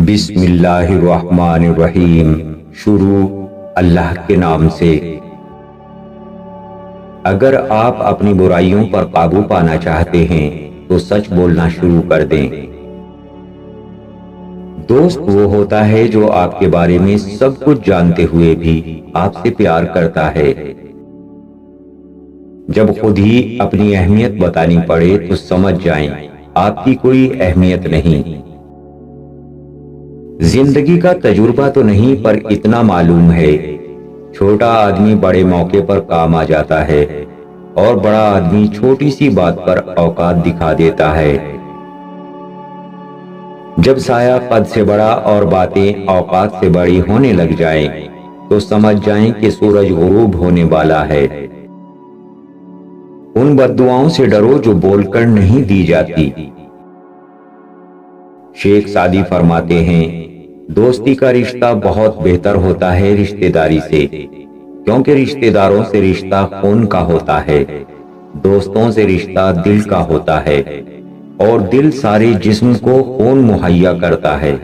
بسم اللہ الرحمن الرحیم۔ شروع اللہ کے نام سے۔ اگر آپ اپنی برائیوں پر قابو پانا چاہتے ہیں تو سچ بولنا شروع کر دیں۔ دوست وہ ہوتا ہے جو آپ کے بارے میں سب کچھ جانتے ہوئے بھی آپ سے پیار کرتا ہے۔ جب خود ہی اپنی اہمیت بتانی پڑے تو سمجھ جائیں آپ کی کوئی اہمیت نہیں۔ زندگی کا تجربہ تو نہیں پر اتنا معلوم ہے، چھوٹا آدمی بڑے موقع پر کام آ جاتا ہے اور بڑا آدمی چھوٹی سی بات پر اوقات دکھا دیتا ہے۔ جب سایہ قد سے بڑا اور باتیں اوقات سے بڑی ہونے لگ جائیں تو سمجھ جائیں کہ سورج غروب ہونے والا ہے۔ ان بددعاؤں سے ڈرو جو بول کر نہیں دی جاتی۔ شیخ سعدی فرماتے ہیں، دوستی کا رشتہ بہت بہتر ہوتا ہے رشتہ داری سے، کیونکہ رشتہ داروں سے رشتہ خون کا ہوتا ہے، دوستوں سے رشتہ دل کا ہوتا ہے، اور دل سارے جسم کو خون مہیا کرتا ہے۔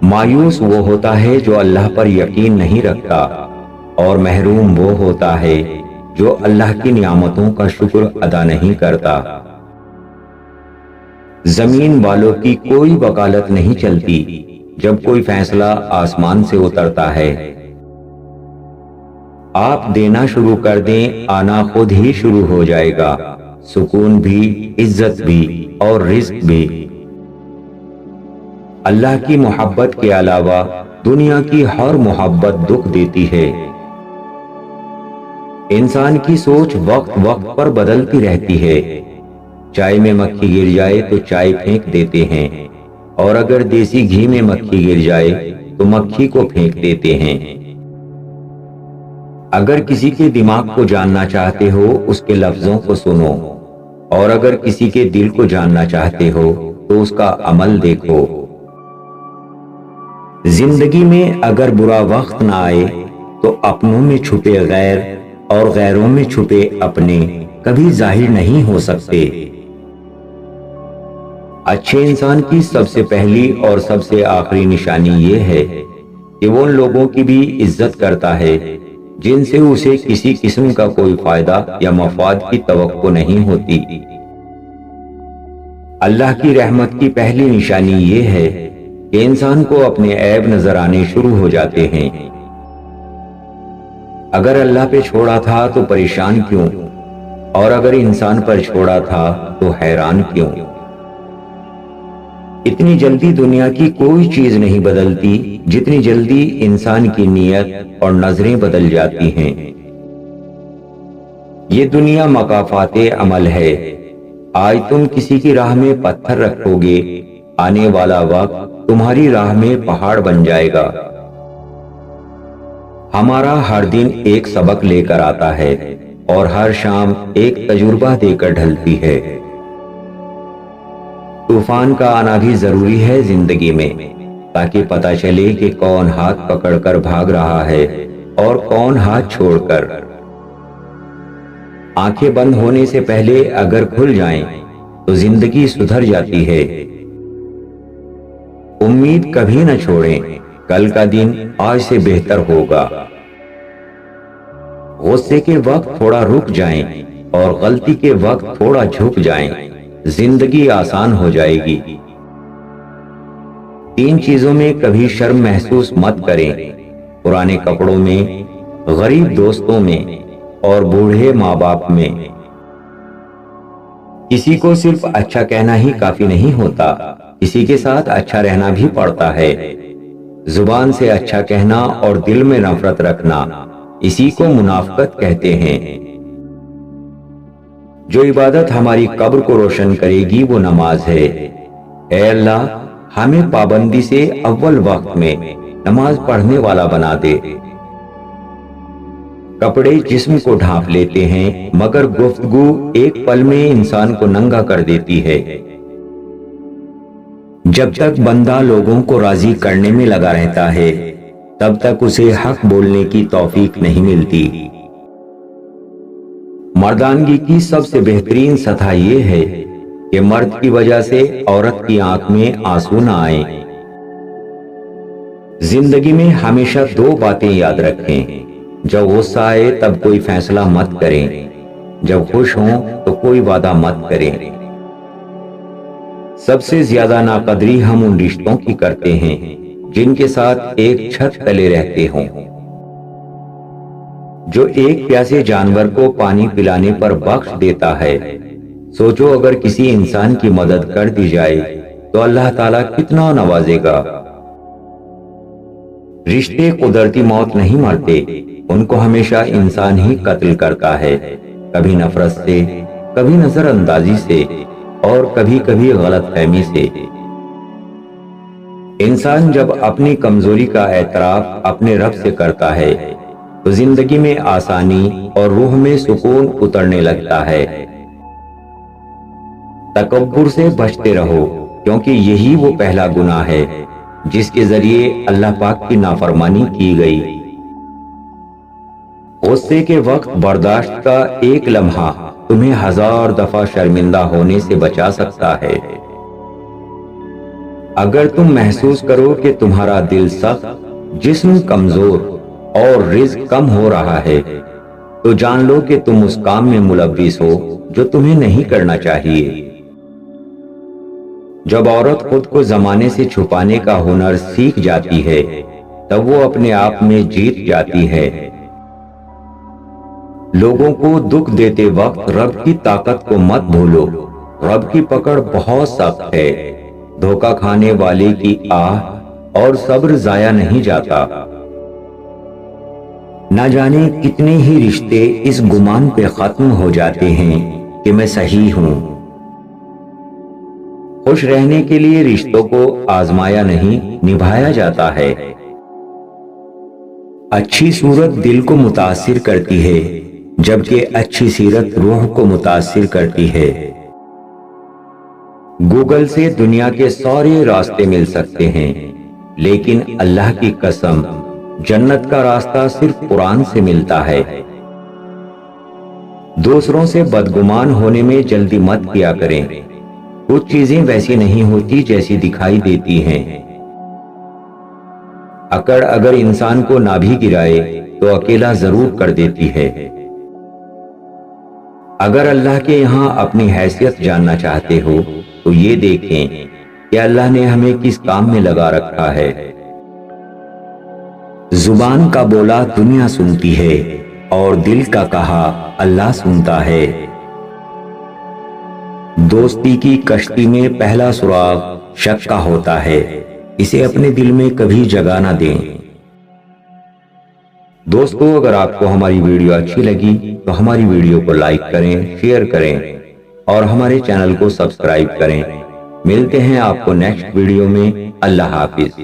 مایوس وہ ہوتا ہے جو اللہ پر یقین نہیں رکھتا، اور محروم وہ ہوتا ہے جو اللہ کی نعمتوں کا شکر ادا نہیں کرتا۔ زمین والوں کی کوئی وکالت نہیں چلتی، جب کوئی فیصلہ آسمان سے اترتا ہے۔ آپ دینا شروع کر دیں، آنا خود ہی شروع ہو جائے گا، سکون بھی، عزت بھی اور رزق بھی۔ اللہ کی محبت کے علاوہ دنیا کی ہر محبت دکھ دیتی ہے۔ انسان کی سوچ وقت وقت پر بدلتی رہتی ہے۔ چائے میں مکھی گر جائے تو چائے پھینک دیتے ہیں، اور اگر دیسی گھی میں مکھی گر جائے تو مکھی کو پھینک دیتے ہیں۔ اگر کسی کے دماغ کو جاننا چاہتے ہو اس کے لفظوں کو سنو، اور اگر کسی کے دل کو جاننا چاہتے ہو تو اس کا عمل دیکھو۔ زندگی میں اگر برا وقت نہ آئے تو اپنوں میں چھپے غیر اور غیروں میں چھپے اپنے کبھی ظاہر نہیں ہو سکتے۔ اچھے انسان کی سب سے پہلی اور سب سے آخری نشانی یہ ہے کہ وہ ان لوگوں کی بھی عزت کرتا ہے جن سے اسے کسی قسم کا کوئی فائدہ یا مفاد کی توقع نہیں ہوتی۔ اللہ کی رحمت کی پہلی نشانی یہ ہے کہ انسان کو اپنے عیب نظر آنے شروع ہو جاتے ہیں۔ اگر اللہ پہ چھوڑا تھا تو پریشان کیوں، اور اگر انسان پر چھوڑا تھا تو حیران کیوں؟ اتنی جلدی دنیا کی کوئی چیز نہیں بدلتی جتنی جلدی انسان کی نیت اور نظریں بدل جاتی ہیں۔ یہ دنیا مکافات عمل ہے۔ آج تم کسی کی راہ میں پتھر رکھو گے، آنے والا وقت تمہاری راہ میں پہاڑ بن جائے گا۔ ہمارا ہر دن ایک سبق لے کر آتا ہے اور ہر شام ایک تجربہ دے کر ڈھلتی ہے۔ طوفان کا آنا بھی ضروری ہے زندگی میں، تاکہ پتہ چلے کہ کون ہاتھ پکڑ کر بھاگ رہا ہے اور کون ہاتھ چھوڑ کر۔ آنکھیں بند ہونے سے پہلے اگر کھل جائیں تو زندگی سدھر جاتی ہے۔ امید کبھی نہ چھوڑیں، کل کا دن آج سے بہتر ہوگا۔ غصے کے وقت تھوڑا رک جائیں اور غلطی کے وقت تھوڑا جھک جائیں، زندگی آسان ہو جائے گی۔ 3 چیزوں میں کبھی شرم محسوس مت کریں، پرانے کپڑوں میں، غریب دوستوں میں اور بوڑھے ماں باپ میں۔ کسی کو صرف اچھا کہنا ہی کافی نہیں ہوتا، کسی کے ساتھ اچھا رہنا بھی پڑتا ہے۔ زبان سے اچھا کہنا اور دل میں نفرت رکھنا، اسی کو منافقت کہتے ہیں۔ جو عبادت ہماری قبر کو روشن کرے گی وہ نماز ہے۔ اے اللہ، ہمیں پابندی سے اول وقت میں نماز پڑھنے والا بنا دے۔ کپڑے جسم کو ڈھانپ لیتے ہیں مگر گفتگو ایک پل میں انسان کو ننگا کر دیتی ہے۔ جب تک بندہ لوگوں کو راضی کرنے میں لگا رہتا ہے تب تک اسے حق بولنے کی توفیق نہیں ملتی۔ مردانگی کی سب سے بہترین سطح یہ ہے کہ مرد کی وجہ سے عورت کی آنکھ میں آنسو نہ آئیں۔ زندگی میں ہمیشہ دو باتیں یاد رکھیں، جب غصہ آئے تب کوئی فیصلہ مت کریں، جب خوش ہوں تو کوئی وعدہ مت کریں۔ سب سے زیادہ ناقدری ہم ان رشتوں کی کرتے ہیں جن کے ساتھ ایک چھت تلے رہتے ہوں۔ جو ایک پیاسے جانور کو پانی پلانے پر بخش دیتا ہے، سوچو اگر کسی انسان کی مدد کر دی جائے تو اللہ تعالیٰ کتنا نوازے گا۔ رشتے قدرتی موت نہیں مرتے، ان کو ہمیشہ انسان ہی قتل کرتا ہے، کبھی نفرت سے، کبھی نظر اندازی سے، اور کبھی کبھی غلط فہمی سے۔ انسان جب اپنی کمزوری کا اعتراف اپنے رب سے کرتا ہے تو زندگی میں آسانی اور روح میں سکون اترنے لگتا ہے۔ تکبر سے بچتے رہو، کیونکہ یہی وہ پہلا گناہ ہے جس کے ذریعے اللہ پاک کی نافرمانی کی گئی۔ غصے کے وقت برداشت کا ایک لمحہ تمہیں 1000 دفعہ شرمندہ ہونے سے بچا سکتا ہے۔ اگر تم محسوس کرو کہ تمہارا دل سخت، جسم کمزور اور رزق کم ہو رہا ہے تو جان لو کہ تم اس کام میں ملوث ہو جو تمہیں نہیں کرنا چاہیے۔ جب عورت خود کو زمانے سے چھپانے کا ہنر سیکھ جاتی ہے تب وہ اپنے آپ میں جیت جاتی ہے۔ لوگوں کو دکھ دیتے وقت رب کی طاقت کو مت بھولو، رب کی پکڑ بہت سخت ہے، دھوکہ کھانے والے کی آہ اور صبر ضائع نہیں جاتا۔ نہ جانے کتنے ہی رشتے اس گمان پہ ختم ہو جاتے ہیں کہ میں صحیح ہوں۔ خوش رہنے کے لیے رشتوں کو آزمایا نہیں، نبھایا جاتا ہے۔ اچھی صورت دل کو متاثر کرتی ہے، جبکہ اچھی سیرت روح کو متاثر کرتی ہے۔ گوگل سے دنیا کے سارے راستے مل سکتے ہیں، لیکن اللہ کی قسم جنت کا راستہ صرف قرآن سے ملتا ہے۔ دوسروں سے بدگمان ہونے میں جلدی مت کیا کریں، کچھ چیزیں ویسی نہیں ہوتی جیسی دکھائی دیتی ہیں۔ اکڑ اگر انسان کو نہ بھی گرائے تو اکیلا ضرور کر دیتی ہے۔ اگر اللہ کے یہاں اپنی حیثیت جاننا چاہتے ہو تو یہ دیکھیں کہ اللہ نے ہمیں کس کام میں لگا رکھا ہے۔ زبان کا بولا دنیا سنتی ہے اور دل کا کہا اللہ سنتا ہے۔ دوستی کی کشتی میں پہلا سراغ شک کا ہوتا ہے، اسے اپنے دل میں کبھی جگہ نہ دیں۔ دوستو، اگر آپ کو ہماری ویڈیو اچھی لگی تو ہماری ویڈیو کو لائک کریں، شیئر کریں اور ہمارے چینل کو سبسکرائب کریں۔ ملتے ہیں آپ کو نیکسٹ ویڈیو میں۔ اللہ حافظ۔